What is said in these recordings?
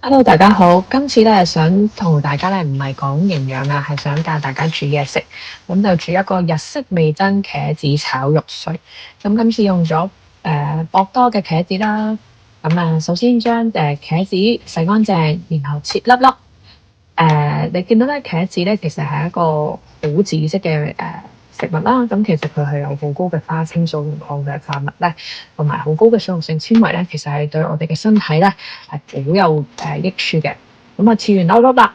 Hello，大家好。今次咧想同大家咧唔係講營養啊，係想教大家煮嘢食。咁就煮一個日式味噌茄子炒肉碎。咁今次用咗博多嘅茄子啦。首先將茄子洗乾淨，然後切粒粒。你見到咧茄子咧其實係一個好紫色嘅食物啦。咁其實佢係有好高嘅花青素同抗氧化物咧，同埋好高嘅水溶性纖維咧，其實係對我哋嘅身體咧係好有益處嘅。咁啊，切完粒粒啦，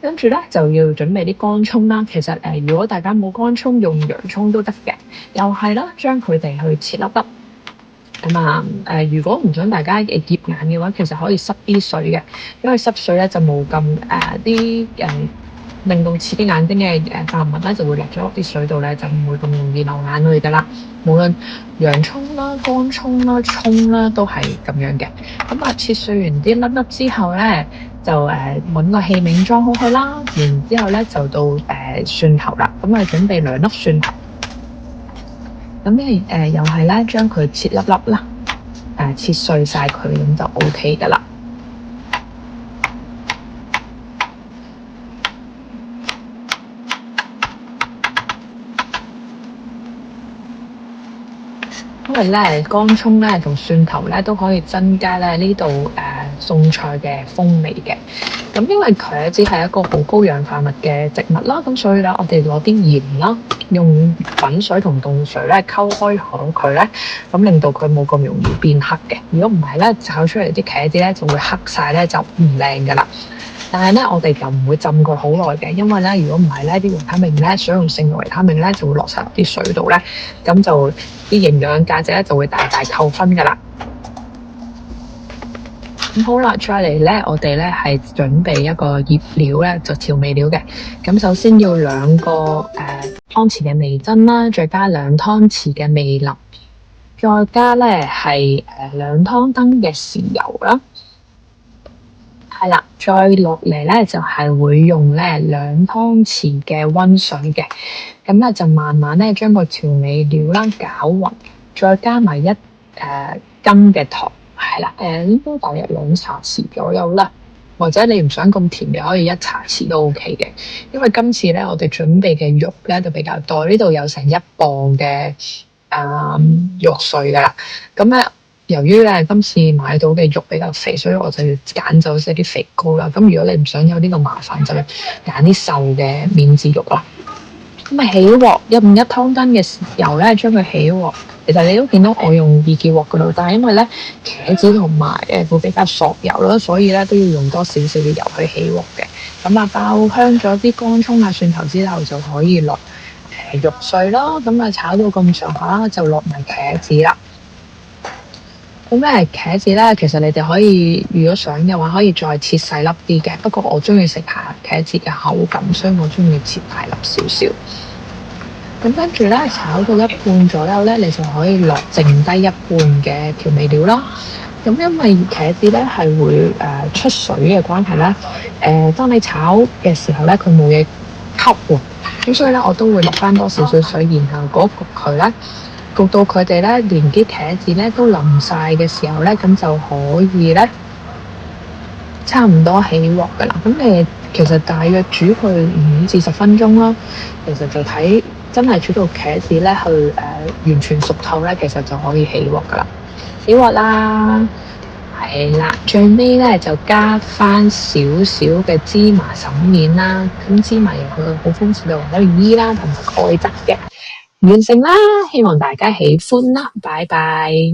跟住咧就要準備啲乾葱啦。其實如果大家冇乾葱，用洋葱都得嘅，又係啦，將佢哋去切粒粒。如果唔想大家醃眼嘅話，其實可以濕啲水嘅，因為濕水咧就冇咁令到刺激眼睛嘅化合物咧就會落咗落啲水度咧，就唔會咁容易流眼淚噶啦。無論洋葱啦、乾葱啦、葱啦都係咁樣嘅。切碎完啲粒粒之後咧，就揾個器皿裝好佢啦。然之後咧就到蒜頭啦。準備2粒蒜頭。又係咧，將佢切粒粒啦，切碎晒佢咁就 OK 噶啦。因為咧乾葱咧同蒜頭咧都可以增加咧呢度餸菜嘅風味嘅。咁因為茄子係一個好高氧化物嘅植物啦，咁所以咧我哋攞啲鹽啦，用滾水同凍水咧溝開好佢咧，咁令到佢冇咁容易變黑嘅。如果唔係咧，炒出嚟啲茄子咧就會黑晒咧，就唔靚噶啦。但係咧，我哋就唔會浸佢好耐嘅，因為咧，如果唔係咧，啲維他命咧，水溶性嘅維他命咧就會落晒落啲水度咧，咁就啲營養價值咧就會大大扣分噶啦。咁好啦，再嚟咧，我哋咧係準備一個醃料咧，就調味料嘅。咁首先要2個湯匙嘅味噌啦，再加2湯匙嘅味淋，再加咧係2湯羹嘅豉油啦。係啦，再落嚟咧就係會用咧2湯匙嘅溫水嘅，咁咧就慢慢咧將個調味料啦攪勻，再加埋1羹嘅糖，係啦，應該大約2茶匙左右啦，或者你唔想咁甜嘅可以1茶匙都 OK 嘅，因為今次咧我哋準備嘅肉咧就比較多，呢度有成1磅嘅肉碎噶啦，咁咧。由於咧今次買到嘅肉比較肥，所以我就要揀走啲肥膏啦。咁如果你唔想有呢個麻煩，就揀啲瘦嘅免治肉啦。起鑊，用1湯羹嘅油咧，將佢起鑊。其實你都見到我用易潔鑊噶啦，但係因為咧茄子同埋會比較索油啦，所以咧都要用多少少嘅油去起鑊嘅。爆香咗啲乾葱啊、蒜頭之後，就可以落肉碎咯。炒到咁上下啦，就落埋茄子啦。茄子咧，其實你哋可以，如果想嘅話，可以再切細粒啲嘅。不過我中意食下茄子嘅口感，所以我中意切大粒少少。咁跟住咧，炒到一半左右咧，你就可以落剩低一半嘅調味料啦。咁因為茄子咧係會出水嘅關係咧，當你炒嘅時候咧，佢冇嘢吸喎。咁所以咧，我都會落翻多少少水，然後焗佢咧。焗到佢哋咧，連啲茄子咧都腍晒嘅時候咧，咁就可以咧，差唔多起鑊噶啦。咁你其實大約煮佢5至10分鐘啦。其實就睇真係煮到茄子咧去完全熟透咧，其實就可以起鑊噶啦。起鑊啦，係啦，最尾咧就加翻少少嘅芝麻筍面啦。咁芝麻有佢好豐富嘅維他命 E 啦，同埋鈣質嘅。完成啦，希望大家喜歡啦，拜拜。